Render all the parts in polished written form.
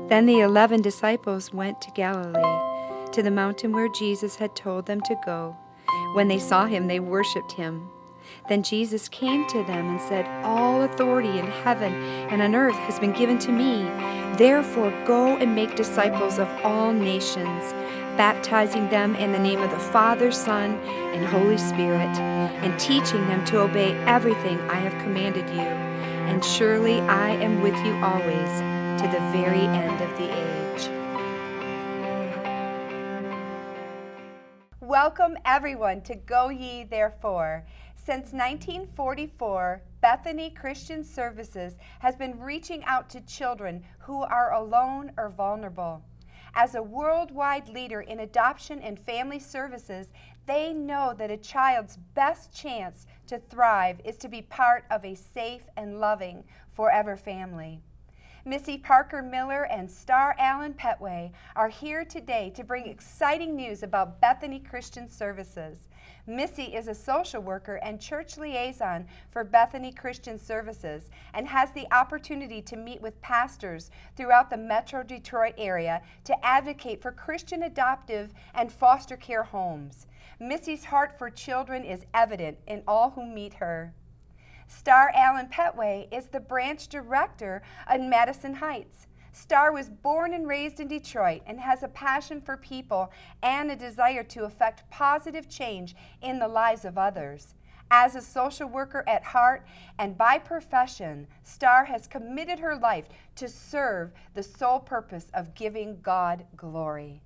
Then the 11 disciples went to Galilee, to the mountain where Jesus had told them to go. When they saw him, they worshipped him. Then Jesus came to them and said, "All authority in heaven and on earth has been given to me. Therefore go and make disciples of all nations, baptizing them in the name of the Father, Son, and Holy Spirit, and teaching them to obey everything I have commanded you. And surely I am with you always, to the very end of the age." Welcome everyone to Go Ye Therefore. Since 1944, Bethany Christian Services has been reaching out to children who are alone or vulnerable. As a worldwide leader in adoption and family services, they know that a child's best chance to thrive is to be part of a safe and loving forever family. Missy Parker Miller and Star Allen Petway are here today to bring exciting news about Bethany Christian Services. Missy is a social worker and church liaison for Bethany Christian Services and has the opportunity to meet with pastors throughout the Metro Detroit area to advocate for Christian adoptive and foster care homes. Missy's heart for children is evident in all who meet her. Star Allen Petway is the branch director in Madison Heights. Star was born and raised in Detroit and has a passion for people and a desire to effect positive change in the lives of others. As a social worker at heart and by profession, Star has committed her life to serve the sole purpose of giving God glory.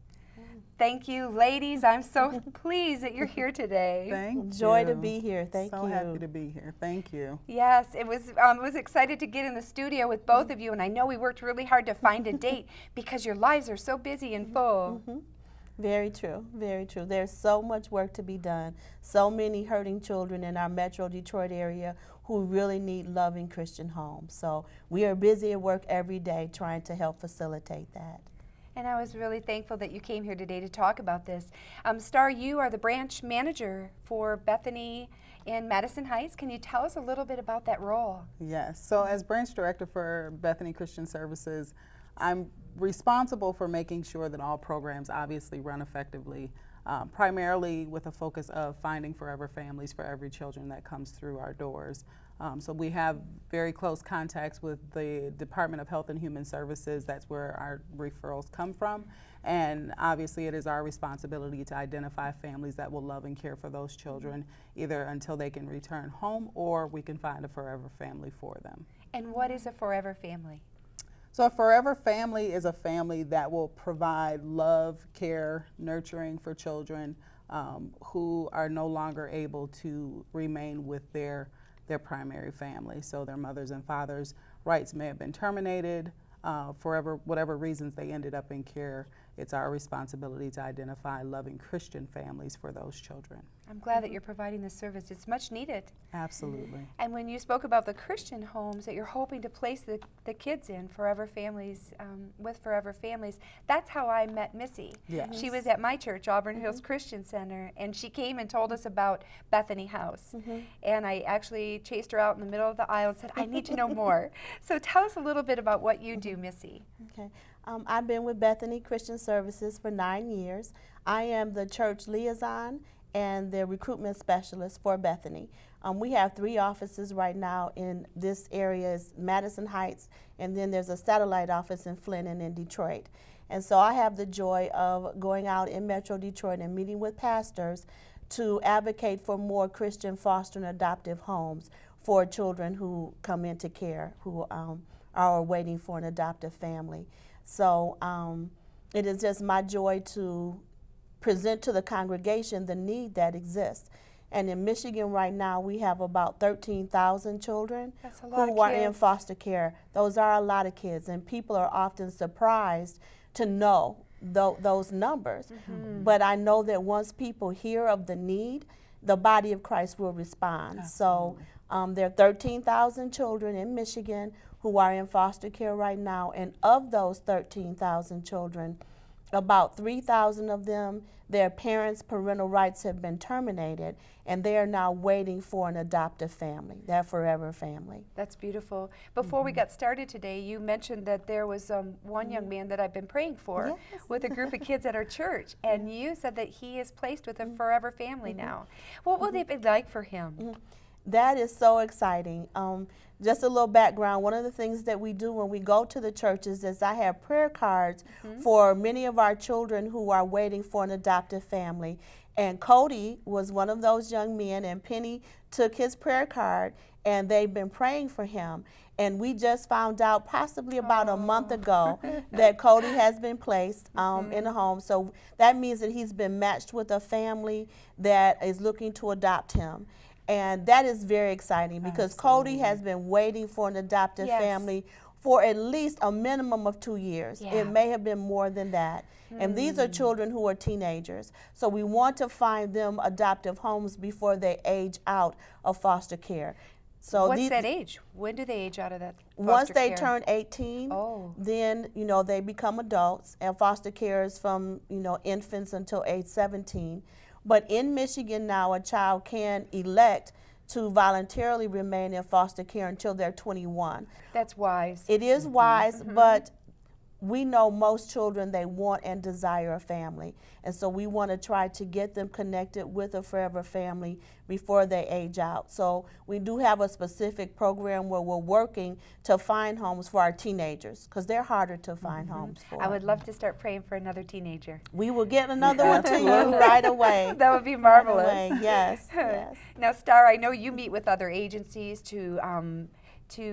Thank you, ladies. I'm so pleased that you're here today. Thank you. Joy to be here. Thank you. So happy to be here. Thank you. Yes, it was excited to get in the studio with both of you, and I know we worked really hard to find a date because your lives are so busy and full. Very true, very true. There's so much work to be done. So many hurting children in our Metro Detroit area who really need loving Christian homes. So we are busy at work every day trying to help facilitate that. And I was really thankful that you came here today to talk about this. Star, you are the branch manager for Bethany in Madison Heights. Can you tell us a little bit about that role? Yes. So as branch director for Bethany Christian Services, I'm responsible for making sure that all programs obviously run effectively, primarily with a focus of finding forever families for every children that comes through our doors. So we have very close contacts with the Department of Health and Human Services. That's where our referrals come from. And obviously it is our responsibility to identify families that will love and care for those children, either until they can return home or we can find a forever family for them. And what is a forever family? So a forever family is a family that will provide love, care, nurturing for children who are no longer able to remain with their primary family. So their mothers and fathers' rights may have been terminated, whatever reasons they ended up in care. It's our responsibility to identify loving Christian families for those children. I'm glad that you're providing this service. It's much needed. Absolutely. And when you spoke about the Christian homes that you're hoping to place the kids in, forever families, with forever families, that's how I met Missy. Yes. She was at my church, Auburn Hills Christian Center, and she came and told us about Bethany House. And I actually chased her out in the middle of the aisle and said, I need to know more. So tell us a little bit about what you do, Missy. Okay. I've been with Bethany Christian Services for 9 years. I am the church liaison and the recruitment specialist for Bethany. We have 3 offices right now in this area, is Madison Heights, and then there's a satellite office in Flint and in Detroit. And so I have the joy of going out in Metro Detroit and meeting with pastors to advocate for more Christian foster and adoptive homes for children who come into care, who are waiting for an adoptive family. So it is just my joy to present to the congregation the need that exists. And in Michigan right now, we have about 13,000 children who are in foster care. Those are a lot of kids, and people are often surprised to know those numbers. But I know that once people hear of the need, the body of Christ will respond. Absolutely. So there are 13,000 children in Michigan who are in foster care right now, and of those 13,000 children, About 3,000 of them, their parents' parental rights have been terminated, and they are now waiting for an adoptive family, their forever family. That's beautiful. Before we got started today, you mentioned that there was one young man that I've been praying for with a group of kids at our church, and you said that he is placed with a forever family now. What will it be like for him? That is so exciting. Just a little background, one of the things that we do when we go to the churches is I have prayer cards for many of our children who are waiting for an adoptive family. And Cody was one of those young men, and Penny took his prayer card, and they've been praying for him. And we just found out possibly about a month ago that Cody has been placed in a home. So that means that he's been matched with a family that is looking to adopt him. And that is very exciting because Cody has been waiting for an adoptive family for at least a minimum of 2 years. It may have been more than that. And these are children who are teenagers. So we want to find them adoptive homes before they age out of foster care. So what's that age? When do they age out of that foster once they care? turn 18, then they become adults, and foster care is from infants until age 17. But in Michigan now, a child can elect to voluntarily remain in foster care until they're 21. That's wise. It is wise, but we know most children, they want and desire a family. And so we want to try to get them connected with a forever family before they age out. So we do have a specific program where we're working to find homes for our teenagers because they're harder to find homes for. I would love to start praying for another teenager. We will get another one to you right away. That would be marvelous. Right away. Yes, yes. Now, Star, I know you meet with other agencies to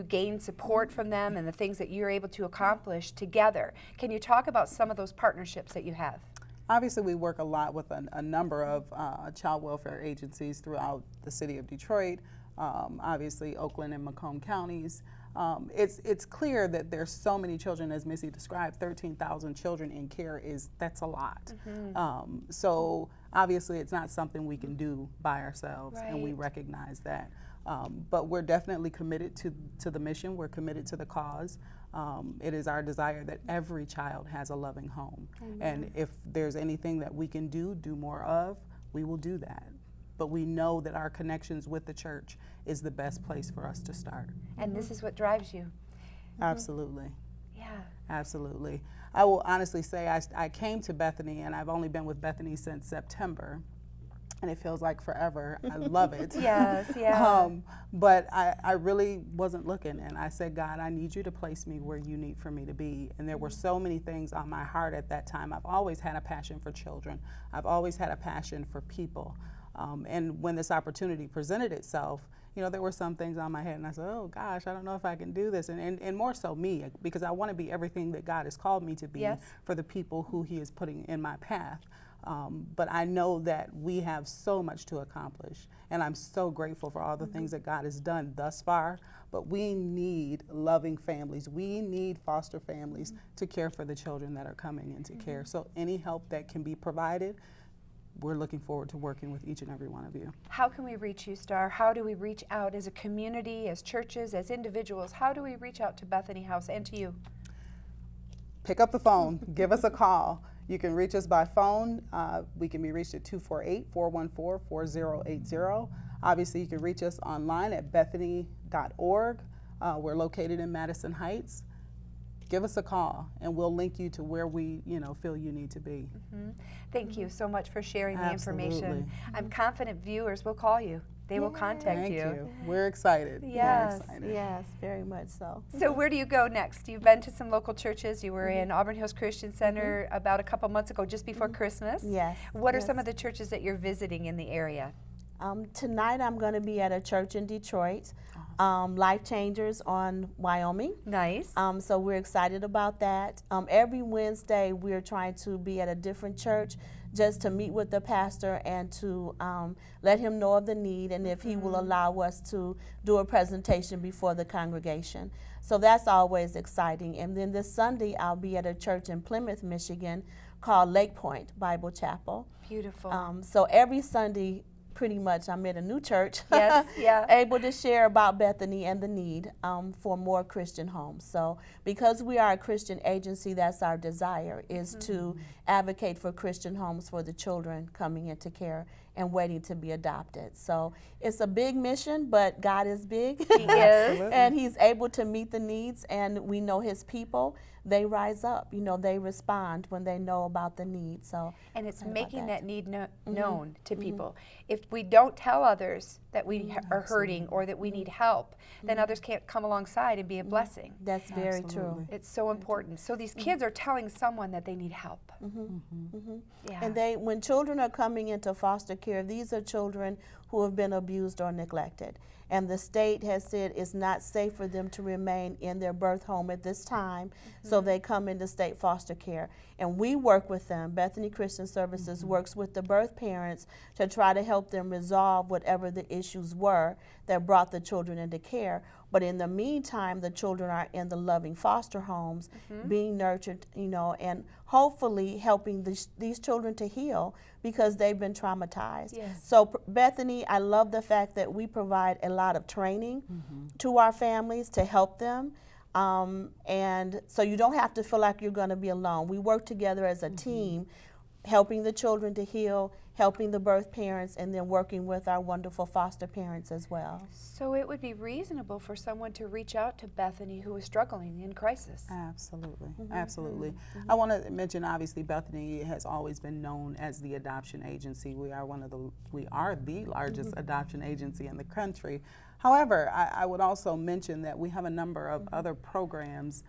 gain support from them and the things that you're able to accomplish together. Can you talk about some of those partnerships that you have? Obviously, we work a lot with a number of child welfare agencies throughout the city of Detroit, obviously Oakland and Macomb counties. It's clear that there's so many children, as Missy described, 13,000 children in care that's a lot. So obviously it's not something we can do by ourselves, and we recognize that. But we're definitely committed to the mission. We're committed to the cause. It is our desire that every child has a loving home. And if there's anything that we can do more of, we will do that. But we know that our connections with the church is the best place for us to start. And this is what drives you. Absolutely. Yeah. Absolutely. I will honestly say I came to Bethany, and I've only been with Bethany since September. And it feels like forever. I love it. Yes, yeah. But I really wasn't looking, and I said, God, I need you to place me where you need for me to be. And there were so many things on my heart at that time. I've always had a passion for children. I've always had a passion for people. And when this opportunity presented itself, there were some things on my head, and I said, oh gosh, I don't know if I can do this. And more so me, because I want to be everything that God has called me to be for the people who He is putting in my path. But I know that we have so much to accomplish, and I'm so grateful for all the things that God has done thus far. But we need loving families. We need foster families to care for the children that are coming into care. So any help that can be provided, we're looking forward to working with each and every one of you. How can we reach you, Star? How do we reach out as a community, as churches, as individuals? How do we reach out to Bethany House and to you? Pick up the phone. Give us a call. You can reach us by phone. We can be reached at 248-414-4080. Obviously, you can reach us online at bethany.org. We're located in Madison Heights. Give us a call, and we'll link you to where we, feel you need to be. Thank you so much for sharing the Absolutely. information. I'm confident viewers will call you. They will contact Thank you. you. We're excited. Yes. We're excited. Yes, very much so. So where do you go next? You've been to some local churches. You were in Auburn Hills Christian Center about a couple months ago, just before Christmas. Yes. What are some of the churches that you're visiting in the area? Tonight I'm going to be at a church in Detroit, Life Changers on Wyoming. Nice. So we're excited about that. Every Wednesday we're trying to be at a different church just to meet with the pastor and to let him know of the need, and if he will allow us to do a presentation before the congregation. So that's always exciting. And then this Sunday I'll be at a church in Plymouth, Michigan called Lake Point Bible Chapel. Beautiful. So every Sunday pretty much, I'm in a new church, Yes, yeah. able to share about Bethany and the need for more Christian homes. So because we are a Christian agency, that's our desire, is to advocate for Christian homes for the children coming into care and waiting to be adopted. So it's a big mission, but God is big. He is. And He's able to meet the needs, and we know His people, they rise up, you know, they respond when they know about the need. So And it's excited about making that need known to Mm-hmm. people. If we don't tell others that we are hurting or that we need help, then others can't come alongside and be a blessing. that's very true. Absolutely. It's so important. So these kids are telling someone that they need help. Yeah. And when children are coming into foster care, these are children who have been abused or neglected. And the state has said it's not safe for them to remain in their birth home at this time, so they come into state foster care. And we work with them. Bethany Christian Services works with the birth parents to try to help them resolve whatever the issues were that brought the children into care. But in the meantime, the children are in the loving foster homes, being nurtured, you know, and hopefully helping these children to heal because they've been traumatized. Yes. So Bethany, I love the fact that we provide a lot of training to our families to help them. And so you don't have to feel like you're going to be alone. We work together as a team, helping the children to heal, helping the birth parents, and then working with our wonderful foster parents as well. So it would be reasonable for someone to reach out to Bethany who is struggling in crisis. Absolutely, absolutely. I want to mention, obviously, Bethany has always been known as the adoption agency. We are the largest adoption agency in the country. However, I would also mention that we have a number of other programs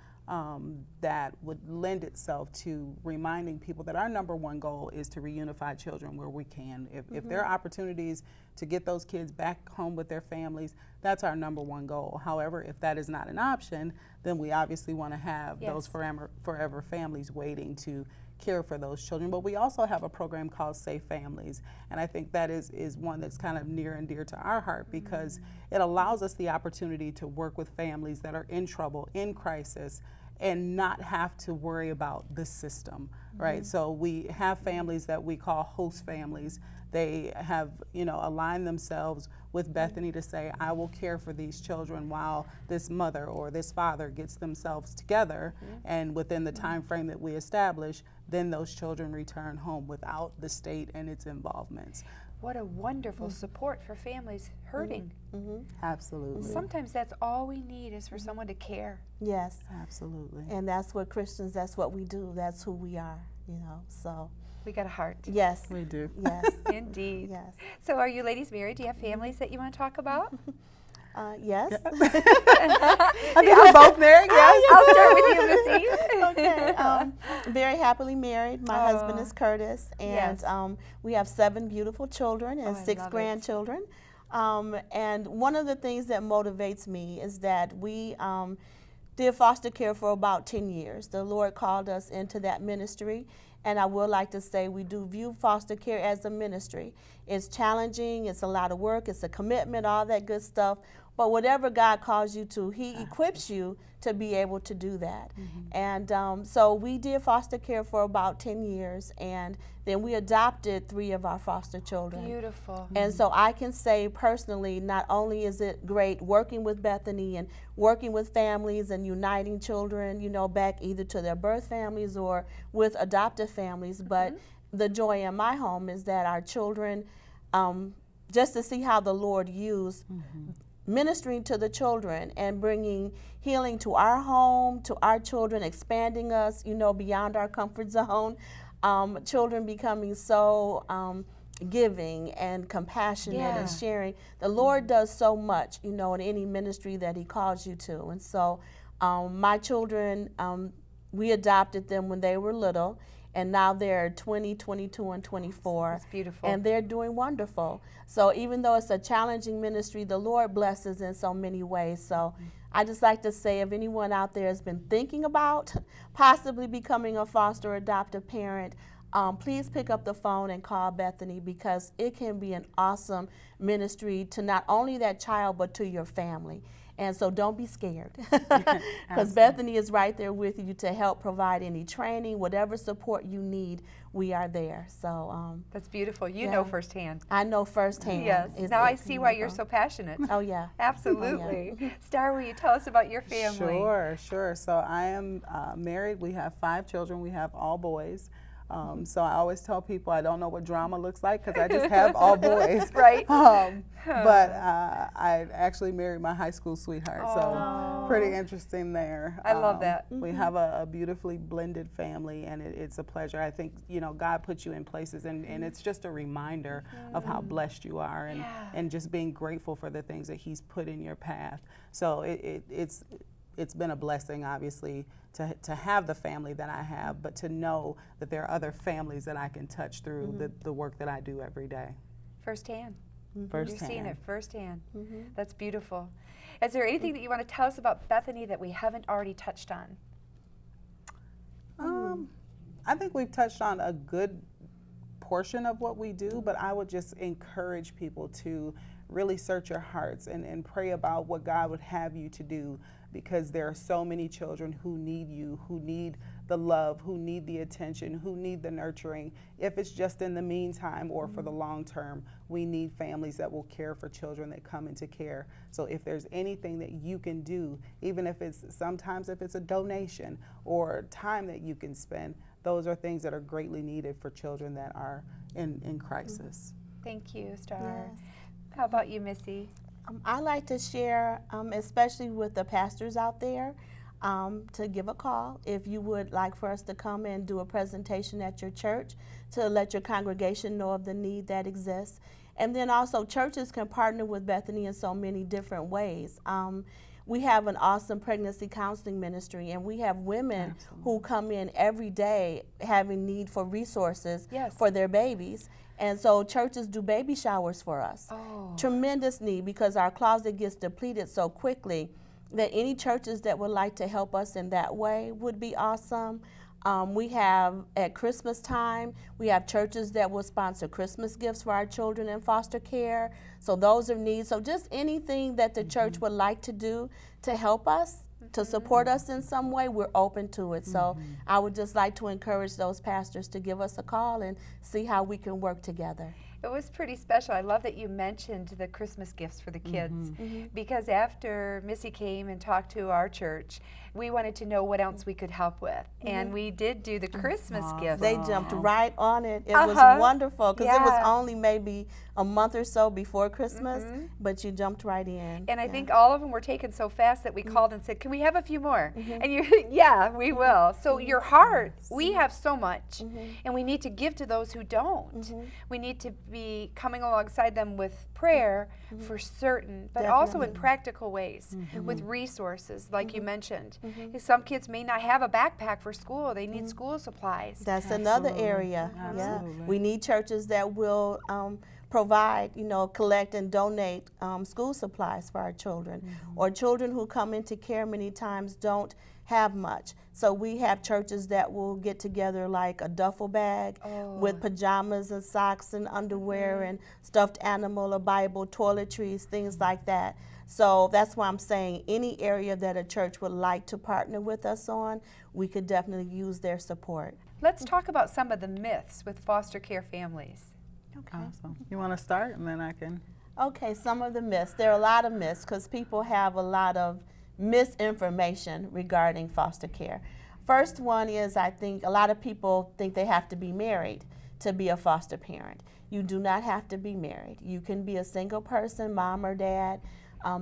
that would lend itself to reminding people that our number one goal is to reunify children where we can. If there are opportunities to get those kids back home with their families, that's our number one goal. However, if that is not an option, then we obviously want to have those forever families waiting to care for those children. But we also have a program called Safe Families, and I think that is one that's kind of near and dear to our heart because it allows us the opportunity to work with families that are in trouble, in crisis, and not have to worry about the system, right? So we have families that we call host families. They have, you know, aligned themselves with Bethany to say, I will care for these children while this mother or this father gets themselves together, and within the time frame that we establish, then those children return home without the state and its involvements. What a wonderful support for families hurting. Absolutely. Sometimes that's all we need is for someone to care. Yes. Absolutely. And that's what Christians, that's what we do. That's who we are, you know, so. We got a heart. Yes. We do. Yes. Indeed. Yes. So are you ladies married? Do you have families that you want to talk about? Yes. I think we're both married, yes. I'll start with you, Missy. Okay. Very happily married. My husband Oh. is Curtis, and Yes. we have 7 beautiful children and Oh, I 6 love it. grandchildren. And one of the things that motivates me is that we did foster care for about 10 years. The Lord called us into that ministry, and I would like to say we do view foster care as a ministry. It's challenging, it's a lot of work, it's a commitment, all that good stuff. But whatever God calls you to, He equips you to be able to do that. And so we did foster care for about 10 years, and then we adopted 3 of our foster children. Beautiful. And so I can say personally, not only is it great working with Bethany and working with families and uniting children, you know, back either to their birth families or with adoptive families, but the joy in my home is that our children, just to see how the Lord used ministering to the children and bringing healing to our home, to our children, expanding us, you know, beyond our comfort zone. Children becoming so giving and compassionate and sharing. The Lord does so much, you know, in any ministry that He calls you to. And so my children, we adopted them when they were little, and now they're 20, 22, and 24. That's beautiful. And they're doing wonderful. So even though it's a challenging ministry, the Lord blesses in so many ways. So I just like to say, if anyone out there has been thinking about possibly becoming a foster or adoptive parent, please pick up the phone and call Bethany, because it can be an awesome ministry to not only that child but to your family. And so don't be scared, because Bethany is right there with you to help provide any training, whatever support you need, we are there. So That's beautiful. You yeah. know firsthand. I know firsthand. Yes. Now I see why you're so passionate. Oh yeah. Absolutely. Oh, yeah. Star, will you tell us about your family? Sure. So I am married. We have 5 children. We have all boys. So I always tell people I don't know what drama looks like because I just have all boys. Right. But I actually married my high school sweetheart, so pretty interesting there. I love that. We have a beautifully blended family, and it's a pleasure. I think, you know, God puts you in places, and it's just a reminder of how blessed you are, and just being grateful for the things that He's put in your path. So it's been a blessing, obviously, to have the family that I have, but to know that there are other families that I can touch through the work that I do every day. Firsthand. Firsthand. You're seeing it firsthand. That's beautiful. Is there anything that you want to tell us about Bethany that we haven't already touched on? I think we've touched on a good portion of what we do, but I would just encourage people to really search your hearts and pray about what God would have you to do, because there are so many children who need you, who need the love, who need the attention, who need the nurturing. If it's just in the meantime or for the long term, we need families that will care for children that come into care. So if there's anything that you can do, even if it's sometimes if it's a donation or time that you can spend, those are things that are greatly needed for children that are in crisis. Thank you, Star. Yes. How about you, Missy? I like to share, especially with the pastors out there, to give a call if you would like for us to come and do a presentation at your church to let your congregation know of the need that exists. And then also churches can partner with Bethany in so many different ways. We have an awesome pregnancy counseling ministry, and we have women who come in every day having need for resources for their babies. And so churches do baby showers for us. Tremendous need, because our closet gets depleted so quickly that any churches that would like to help us in that way would be awesome. We have, at Christmas time, we have churches that will sponsor Christmas gifts for our children in foster care. So those are needs. So just anything that the church would like to do to help us, to support us in some way, we're open to it. So I would just like to encourage those pastors to give us a call and see how we can work together. It was pretty special. I love that you mentioned the Christmas gifts for the kids, because after Missy came and talked to our church, we wanted to know what else we could help with. And we did do the Christmas gifts. They jumped right on it. It was wonderful, because it was only maybe a month or so before Christmas, but you jumped right in. And I think all of them were taken so fast that we called and said, can we have a few more? And you, we will. So your heart, we have so much, and we need to give to those who don't. We need to be coming alongside them with prayer for certain, but also in practical ways, with resources, like you mentioned. Some kids may not have a backpack for school. They need school supplies. That's another area. Yeah, we need churches that will provide, collect and donate school supplies for our children, or children who come into care many times don't have much. So we have churches that will get together like a duffel bag with pajamas and socks and underwear and stuffed animal, a Bible, toiletries, things like that. So that's why I'm saying any area that a church would like to partner with us on, we could definitely use their support. Let's talk about some of the myths with foster care families. Okay. Awesome. You want to start, and then I can? Okay, some of the myths. There are a lot of myths because people have a lot of misinformation regarding foster care. First one is, I think a lot of people think they have to be married to be a foster parent. You do not have to be married. You can be a single person, mom or dad.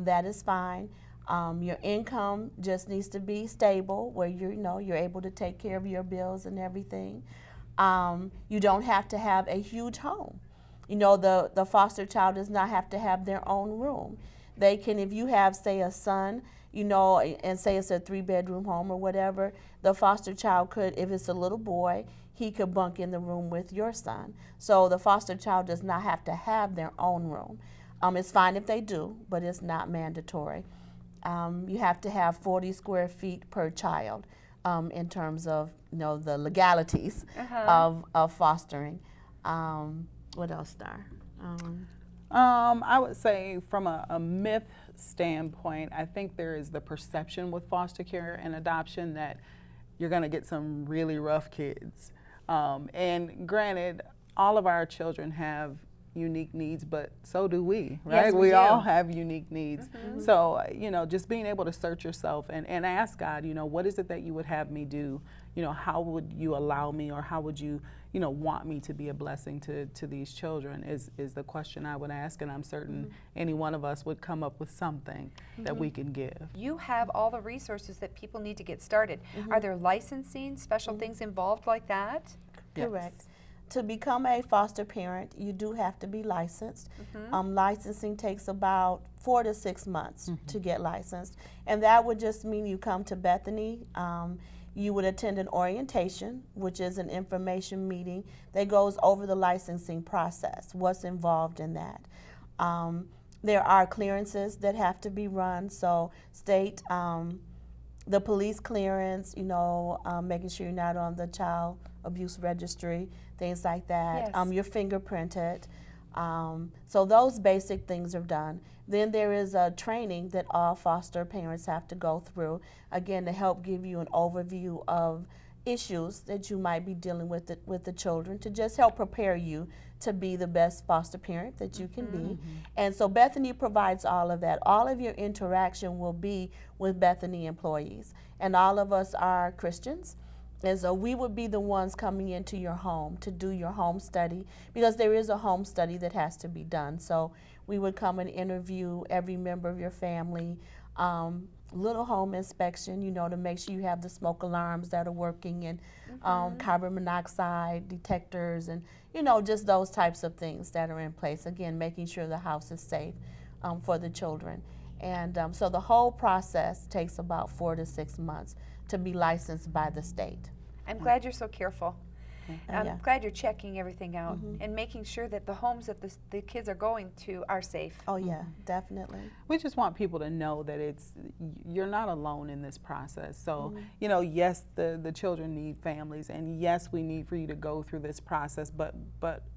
That is fine. Your income just needs to be stable, where you're able to take care of your bills and everything. You don't have to have a huge home. The foster child does not have to have their own room. They can, if you have, say, a son, and say it's a 3-bedroom home or whatever, the foster child could, if it's a little boy, he could bunk in the room with your son. So the foster child does not have to have their own room. It's fine if they do, but it's not mandatory. You have to have 40 square feet per child in terms of the legalities of fostering. What else, Star? I would say from a myth standpoint, I think there is the perception with foster care and adoption that you're going to get some really rough kids. And granted, all of our children have unique needs, but so do we, right? Yes, we we do. all have unique needs. So, just being able to search yourself and ask God, what is it that you would have me do? How would you allow me, or how would you, want me to be a blessing to these children is the question I would ask, and I'm certain any one of us would come up with something that we can give. You have all the resources that people need to get started. Are there licensing, special things involved like that? Correct. To become a foster parent, you do have to be licensed. Licensing takes about 4 to 6 months to get licensed, and that would just mean you come to Bethany. You would attend an orientation, which is an information meeting that goes over the licensing process, what's involved in that. There are clearances that have to be run, so state, the police clearance, making sure you're not on the child abuse registry, things like that. Yes. You're fingerprinted. So those basic things are done. Then there is a training that all foster parents have to go through, again, to help give you an overview of issues that you might be dealing with the children, to just help prepare you to be the best foster parent that you can be. And so Bethany provides all of that. All of your interaction will be with Bethany employees. And all of us are Christians. And so we would be the ones coming into your home to do your home study, because there is a home study that has to be done. So we would come and interview every member of your family, little home inspection, to make sure you have the smoke alarms that are working, and carbon monoxide detectors, and, just those types of things that are in place. Again, making sure the house is safe for the children. And so the whole process takes about 4 to 6 months to be licensed by the state. I'm glad you're so careful. I'm Yeah. glad you're checking everything out and making sure that the homes that the kids are going to are safe. Oh yeah, definitely. We just want people to know that you're not alone in this process. So, yes, the children need families, and yes, we need for you to go through this process, but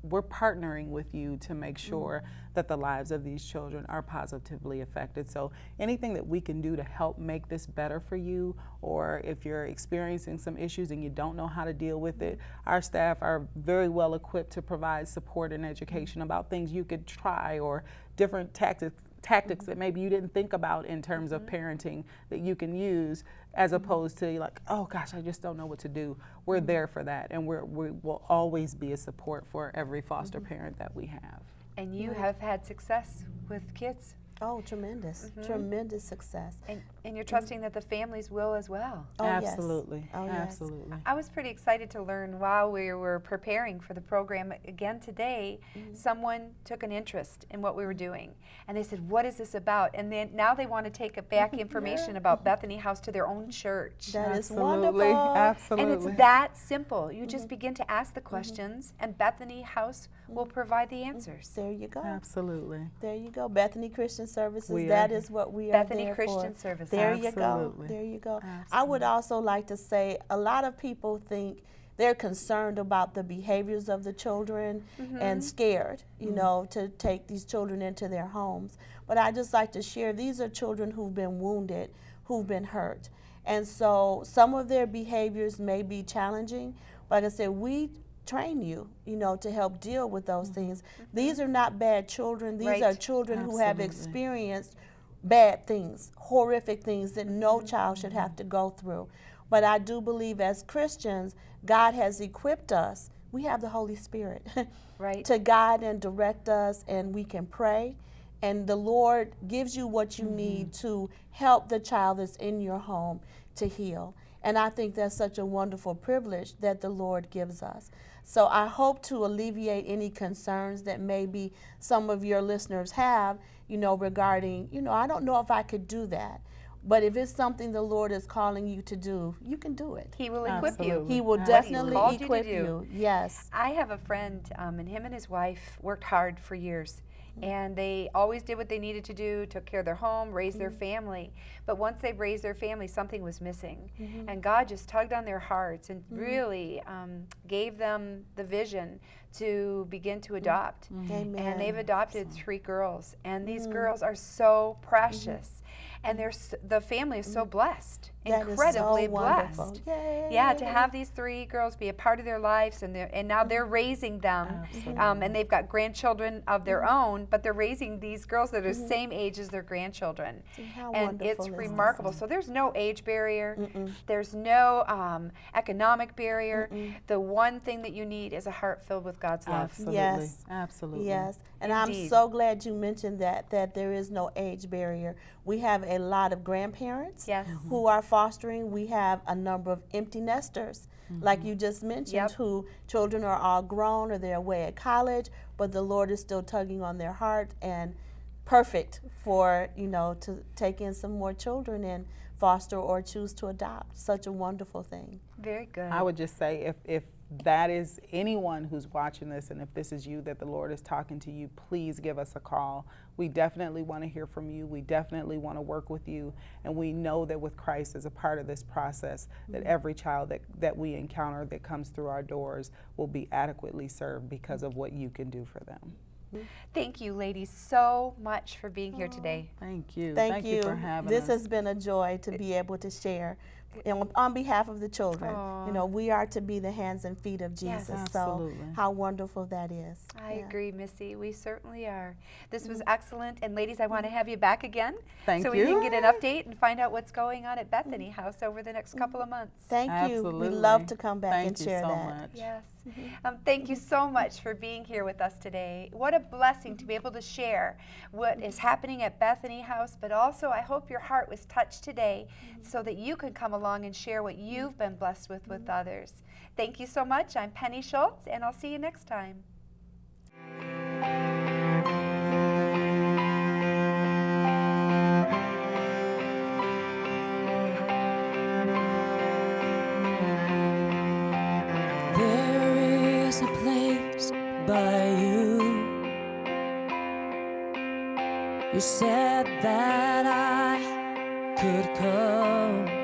we're partnering with you to make sure that the lives of these children are positively affected. So anything that we can do to help make this better for you, or if you're experiencing some issues and you don't know how to deal with it, our staff are very well equipped to provide support and education about things you could try, or different tactics that maybe you didn't think about in terms of parenting that you can use, as opposed to like, oh gosh, I just don't know what to do. We're there for that, and we will always be a support for every foster parent that we have. And you have had success with kids. Oh, tremendous, tremendous success. And you're trusting that the families will as well. Oh, yes. Absolutely. Oh, yes. Absolutely. I was pretty excited to learn while we were preparing for the program again today, someone took an interest in what we were doing. And they said, what is this about? And then now they want to take back information about Bethany House to their own church. That is Absolutely. wonderful. Absolutely. And it's that simple. You just begin to ask the questions, and Bethany House will provide the answers. There you go. Absolutely. There you go. Bethany Christian Services. We That are is what we are Bethany there Christian for. Services. There you go. Absolutely. There you go. I Absolutely. would also like to say, a lot of people think they're concerned about the behaviors of the children and scared, to take these children into their homes. But I just like to share, these are children who've been wounded, who've been hurt. And so some of their behaviors may be challenging. Like I said, we train you, to help deal with those things. These are not bad children. These Right. are children who have experienced bad things, horrific things that no child should have to go through. But I do believe as Christians, God has equipped us. We have the Holy Spirit Right. to guide and direct us, and we can pray. And the Lord gives you what you need to help the child that's in your home to heal. And I think that's such a wonderful privilege that the Lord gives us. So I hope to alleviate any concerns that maybe some of your listeners have, regarding, I don't know if I could do that. But if it's something the Lord is calling you to do, you can do it. He will equip you. Absolutely. He will What He's definitely called you to equip do. you. Yes. I have a friend, and him and his wife worked hard for years. And they always did what they needed to do, took care of their home, raised their family. But once they raised their family, something was missing. And God just tugged on their hearts and really gave them the vision to begin to adopt. Amen. And they've adopted 3 girls, and these girls are so precious. And the family is so blessed, That is incredibly so wonderful. blessed. Yay. Yeah, to have these 3 girls be a part of their lives, and now they're raising them, and they've got grandchildren of their own, but they're raising these girls that are the same age as their grandchildren. How And wonderful it's is remarkable. So there's no age barrier, there's no economic barrier. The one thing that you need is a heart filled with God's love. Absolutely. Yes. Absolutely. Yes, and Indeed. I'm so glad you mentioned that there is no age barrier. We have a lot of grandparents Yes. who are fostering. We have a number of empty nesters, like you just mentioned, Yep. who children are all grown or they're away at college, but the Lord is still tugging on their heart and perfect for, to take in some more children and foster or choose to adopt. Such a wonderful thing. Very good. I would just say if that is anyone who's watching this, and if this is you that the Lord is talking to you, please give us a call. We definitely want to hear from you. We definitely want to work with you. And we know that with Christ as a part of this process, that every child that we encounter that comes through our doors will be adequately served because of what you can do for them. Thank you, ladies, so much for being here today. Thank you. Thank you. for having This us. has been a joy to be able to share. And on behalf of the children, we are to be the hands and feet of Yes. Jesus. Absolutely. So how wonderful that is. I Yeah. agree, Missy. We certainly are. This was excellent. And ladies, I want to have you back again Thank so you. we can get an update and find out what's going on at Bethany House over the next couple of months. Thank you. Absolutely. We love to come back Thank and you share so that. much. Yes. Thank you so much for being here with us today. What a blessing to be able to share what is happening at Bethany House, but also I hope your heart was touched today so that you can come along and share what you've been blessed with others. Thank you so much. I'm Penny Schultz, and I'll see you next time. There is a place by you. You said that I could come.